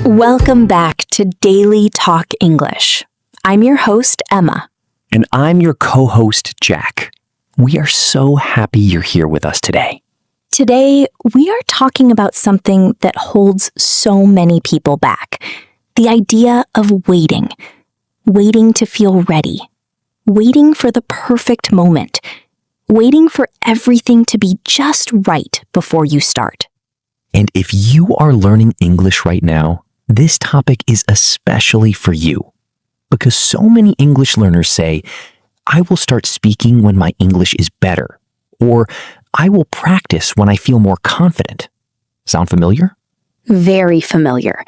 Welcome back to Daily Talk English. I'm your host, Emma. And I'm your co-host, Jack. We are so happy you're here with us today. Today, we are talking about something that holds so many people back. The idea of waiting. Waiting to feel ready. Waiting for the perfect moment. Waiting for everything to be just right before you start. And if you are learning English right now, this topic is especially for you. Because so many English learners say, I will start speaking when my English is better, or I will practice when I feel more confident. Sound familiar? Very familiar.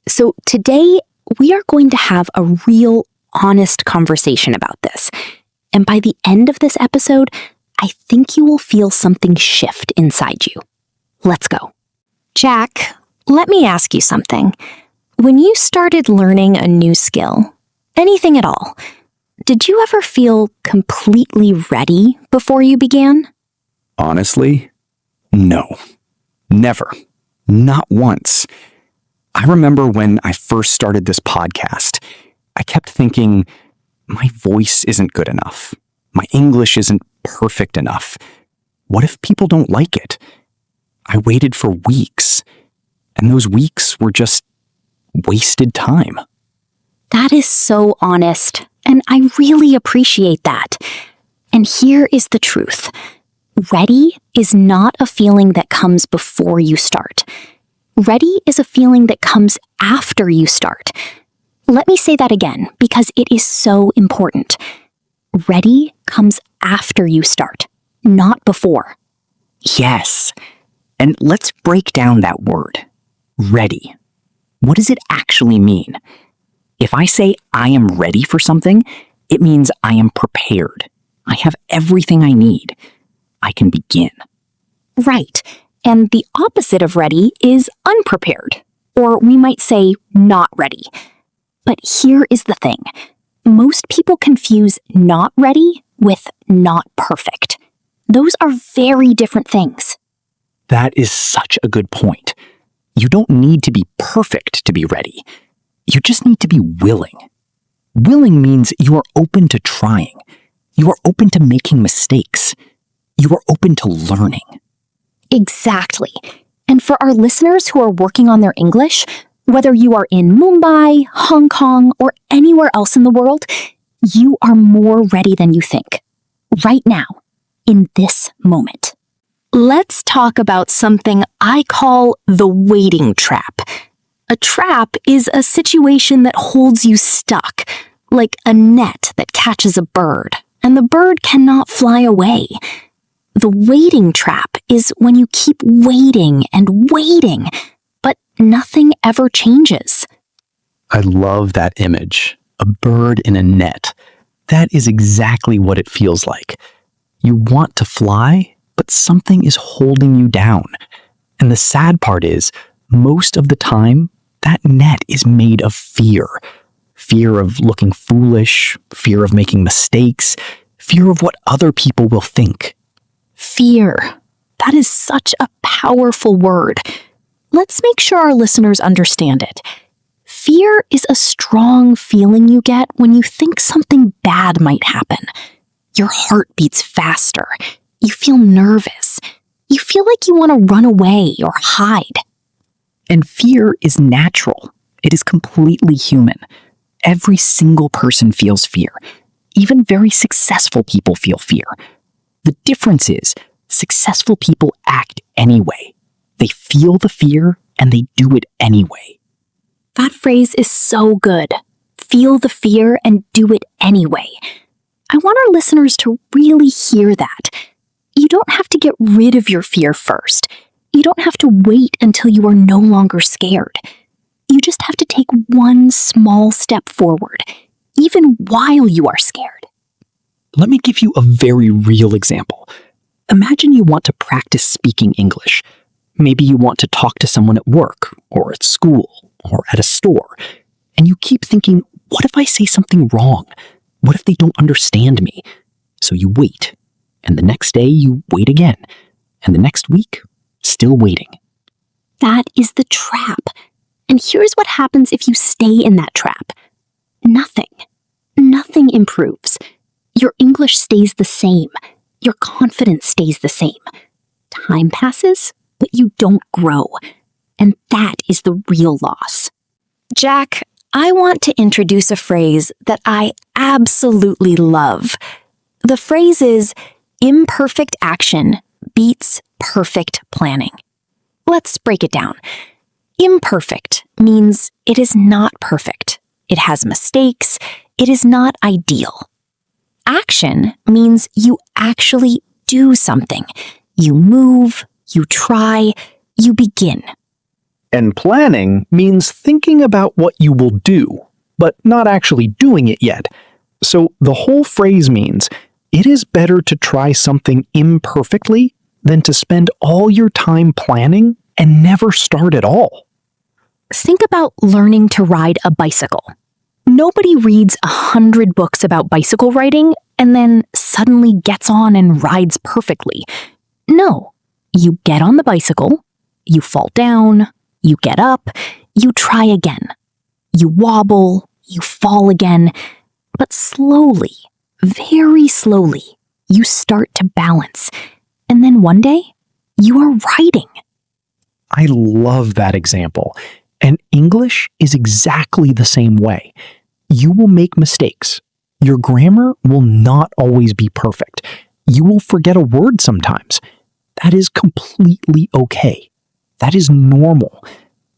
So today, we are going to have a real, honest conversation about this. And by the end of this episode, I think you will feel something shift inside you. Let's go. Jack, let me ask you something. When you started learning a new skill, anything at all, did you ever feel completely ready before you began? Honestly, no. Never. Not once. I remember when I first started this podcast, I kept thinking, my voice isn't good enough. My English isn't perfect enough. What if people don't like it? I waited for weeks, and those weeks were just wasted time. That is so honest, and I really appreciate that. And here is the truth. Ready is not a feeling that comes before you start. Ready is a feeling that comes after you start. Let me say that again, because it is so important. Ready comes after you start, not before. Yes. And let's break down that word. Ready. What does it actually mean? If I say I am ready for something, it means I am prepared. I have everything I need. I can begin. Right. And the opposite of ready is unprepared, or we might say not ready. But here is the thing. Most people confuse not ready with not perfect. Those are very different things. That is such a good point. You don't need to be perfect to be ready. You just need to be willing. Willing means you are open to trying. You are open to making mistakes. You are open to learning. Exactly. And for our listeners who are working on their English, whether you are in Mumbai, Hong Kong, or anywhere else in the world, you are more ready than you think. Right now, in this moment. Let's talk about something I call the waiting trap. A trap is a situation that holds you stuck, like a net that catches a bird, and the bird cannot fly away. The waiting trap is when you keep waiting and waiting, but nothing ever changes. I love that image. A bird in a net. That is exactly what it feels like. You want to fly, but something is holding you down. And the sad part is, most of the time, that net is made of fear. Fear of looking foolish, fear of making mistakes, fear of what other people will think. Fear. That is such a powerful word. Let's make sure our listeners understand it. Fear is a strong feeling you get when you think something bad might happen. Your heart beats faster. You feel nervous. You feel like you want to run away or hide. And fear is natural. It is completely human. Every single person feels fear. Even very successful people feel fear. The difference is, successful people act anyway. They feel the fear and they do it anyway. That phrase is so good. Feel the fear and do it anyway. I want our listeners to really hear that. You don't have to get rid of your fear first. You don't have to wait until you are no longer scared. You just have to take one small step forward, even while you are scared. Let me give you a very real example. Imagine you want to practice speaking English. Maybe you want to talk to someone at work, or at school, or at a store, and you keep thinking, what if I say something wrong? What if they don't understand me? So you wait, And the next day you wait again. And the next week, still waiting. That is the trap. And here's what happens if you stay in that trap. Nothing. Nothing improves. Your English stays the same. Your confidence stays the same. Time passes, but you don't grow. And that is the real loss. Jack, I want to introduce a phrase that I absolutely love. The phrase is, imperfect action beats perfect planning. Let's break it down. Imperfect means it is not perfect. It has mistakes. It is not ideal. Action means you actually do something. You move, you try, you begin. And planning means thinking about what you will do, but not actually doing it yet. So the whole phrase means it is better to try something imperfectly than to spend all your time planning and never start at all. Think about learning to ride a bicycle. Nobody reads 100 books about bicycle riding and then suddenly gets on and rides perfectly. No, you get on the bicycle, you fall down, you get up, you try again. You wobble, you fall again, but slowly, very slowly, you start to balance. And then one day, you are riding. I love that example. And English is exactly the same way. You will make mistakes. Your grammar will not always be perfect. You will forget a word sometimes. That is completely okay. That is normal.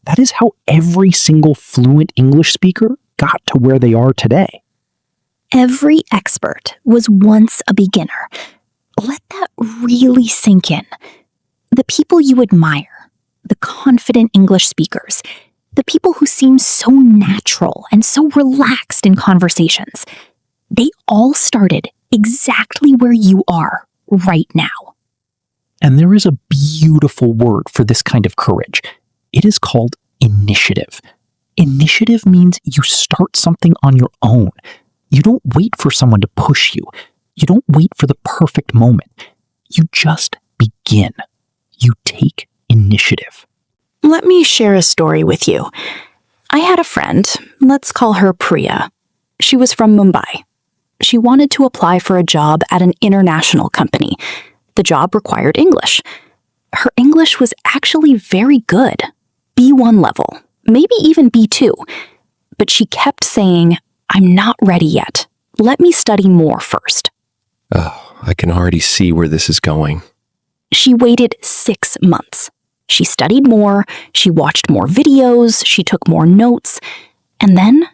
That is how every single fluent English speaker got to where they are today. Every expert was once a beginner. Let that really sink in. The people you admire, the confident English speakers, the people who seem so natural and so relaxed in conversations, they all started exactly where you are right now. And there is a beautiful word for this kind of courage. It is called initiative. Initiative means you start something on your own. You don't wait for someone to push you. You don't wait for the perfect moment. You just begin. You take initiative. Let me share a story with you. I had a friend, let's call her Priya. She was from Mumbai. She wanted to apply for a job at an international company. The job required English. Her English was actually very good, B1 level, maybe even B2. But she kept saying, "I'm not ready yet. Let me study more first." Oh, I can already see where this is going. She waited 6 months. She studied more, she watched more videos, she took more notes, and then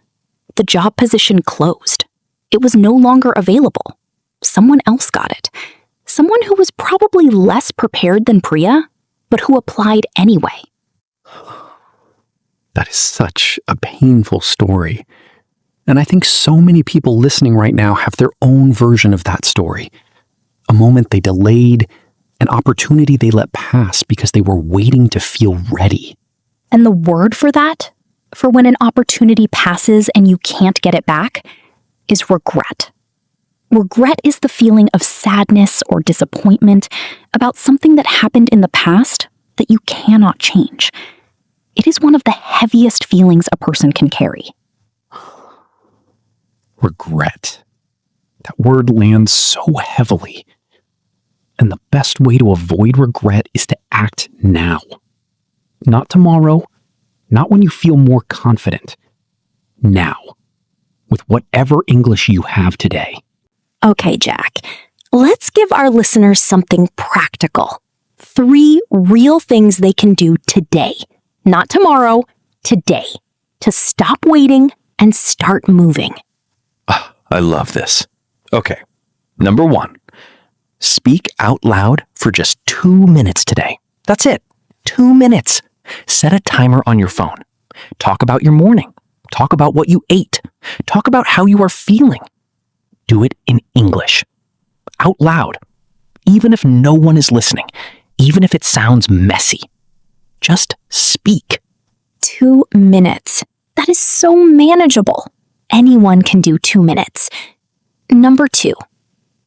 the job position closed. It was no longer available. Someone else got it. Someone who was probably less prepared than Priya, but who applied anyway. That is such a painful story. And I think so many people listening right now have their own version of that story. A moment they delayed, an opportunity they let pass because they were waiting to feel ready. And the word for that, for when an opportunity passes and you can't get it back, is regret. Regret is the feeling of sadness or disappointment about something that happened in the past that you cannot change. It is one of the heaviest feelings a person can carry. Regret. That word lands so heavily. And the best way to avoid regret is to act now. Not tomorrow, not when you feel more confident. Now, with whatever English you have today. Okay, Jack, let's give our listeners something practical. 3 real things they can do today, not tomorrow, today, to stop waiting and start moving. I love this. Okay, number 1. Speak out loud for just 2 minutes today. That's it. 2 minutes. Set a timer on your phone. Talk about your morning. Talk about what you ate. Talk about how you are feeling. Do it in English. Out loud. Even if no one is listening. Even if it sounds messy. Just speak. 2 minutes. That is so manageable. Anyone can do 2 minutes. Number 2,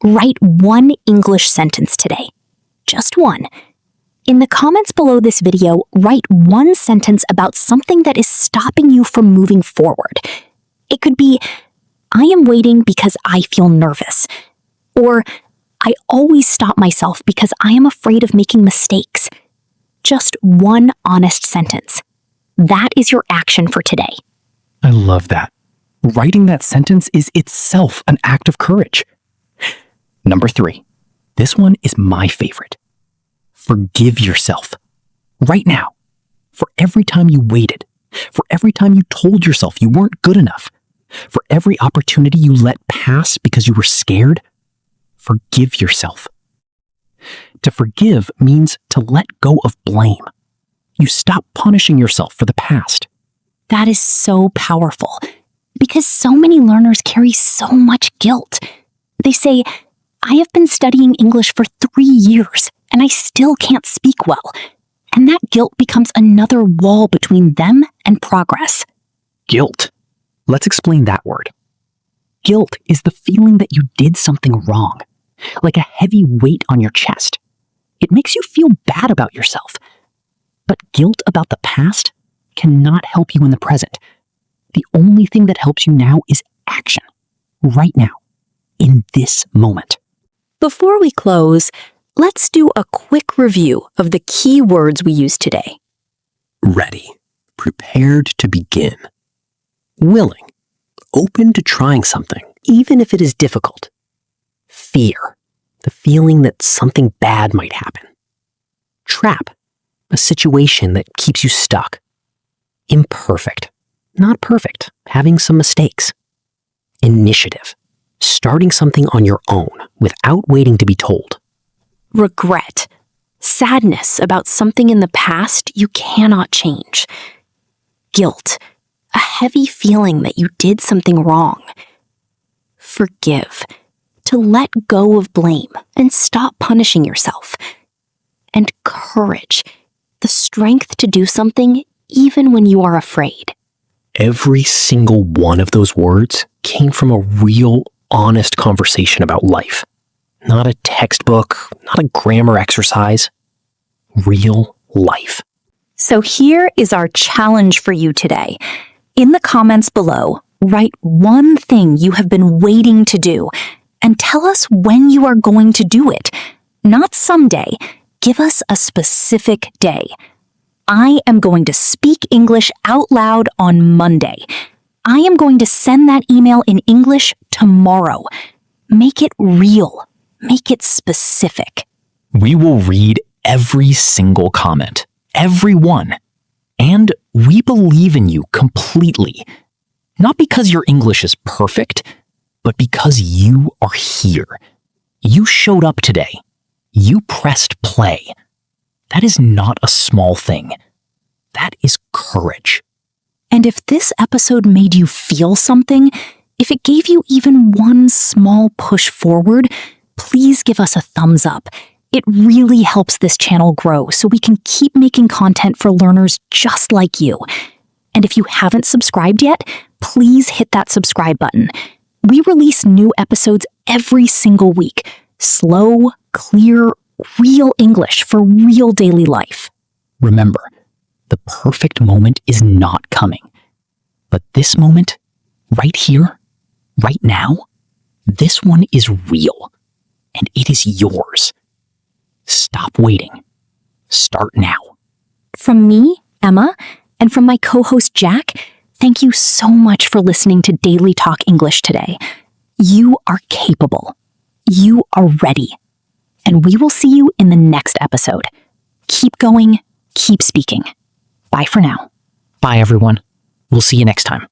Write one English sentence today. Just one. In the comments below this video, write one sentence about something that is stopping you from moving forward. It could be, I am waiting because I feel nervous. Or, I always stop myself because I am afraid of making mistakes. Just one honest sentence. That is your action for today. I love that. Writing that sentence is itself an act of courage. Number 3. This one is my favorite. Forgive yourself. Right now. For every time you waited. For every time you told yourself you weren't good enough. For every opportunity you let pass because you were scared. Forgive yourself. To forgive means to let go of blame. You stop punishing yourself for the past. That is so powerful because so many learners carry so much guilt. They say, I have been studying English for 3 years and I still can't speak well. And that guilt becomes another wall between them and progress. Guilt. Let's explain that word. Guilt is the feeling that you did something wrong, like a heavy weight on your chest. It makes you feel bad about yourself. But guilt about the past cannot help you in the present. The only thing that helps you now is action. Right now. In this moment. Before we close, let's do a quick review of the key words we used today. Ready. Prepared to begin. Willing. Open to trying something, even if it is difficult. Fear. The feeling that something bad might happen. Trap. A situation that keeps you stuck. Imperfect. Not perfect. Having some mistakes. Initiative. Starting something on your own without waiting to be told. Regret. Sadness about something in the past you cannot change. Guilt. A heavy feeling that you did something wrong. Forgive. To let go of blame and stop punishing yourself. And courage. The strength to do something even when you are afraid. Every single one of those words came from a real, honest conversation about life. Not a textbook, not a grammar exercise. Real life. So here is our challenge for you today. In the comments below, write one thing you have been waiting to do and tell us when you are going to do it. Not someday. Give us a specific day. I am going to speak English out loud on Monday. I am going to send that email in English tomorrow. Make it real. Make it specific. We will read every single comment, every one. And we believe in you completely. Not because your English is perfect, but because you are here. You showed up today. You pressed play. That is not a small thing. That is courage. And if this episode made you feel something, if it gave you even one small push forward, please give us a thumbs up. It really helps this channel grow so we can keep making content for learners just like you. And if you haven't subscribed yet, please hit that subscribe button. We release new episodes every single week. Slow, clear, real English for real daily life. Remember, the perfect moment is not coming. But this moment, right here, right now, this one is real. And it is yours. Stop waiting. Start now. From me, Emma, and from my co-host Jack, thank you so much for listening to Daily Talk English today. You are capable. You are ready. And we will see you in the next episode. Keep going, keep speaking. Bye for now. Bye, everyone. We'll see you next time.